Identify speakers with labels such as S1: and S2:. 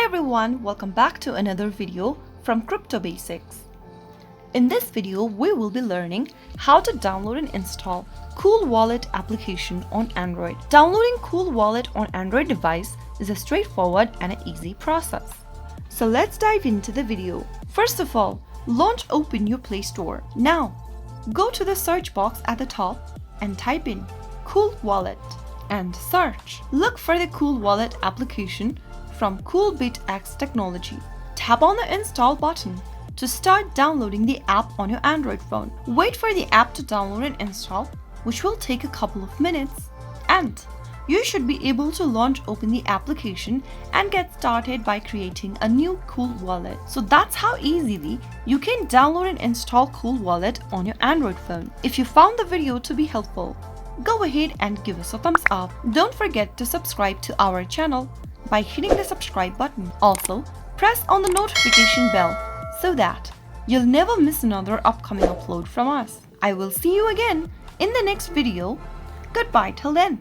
S1: everyone, welcome back to another video from Crypto Basics. In this video, we will be learning how to download and install CoolWallet application on Android. Downloading CoolWallet on Android device is a straightforward and an easy process. So let's dive into the video. First of all, open your Play Store. Now, go to the search box at the top and type in CoolWallet and search. Look for the CoolWallet application from CoolBitX Technology. Tap on the install button to start downloading the app on your Android phone. Wait for the app to download and install, which will take a couple of minutes. And you should be able to open the application and get started by creating a new CoolWallet. So that's how easily you can download and install CoolWallet on your Android phone. If you found the video to be helpful, go ahead and give us a thumbs up. Don't forget to subscribe to our channel by hitting the subscribe button. Also, press on the notification bell so that you'll never miss another upcoming upload from us. I will see you again in the next video. Goodbye till then.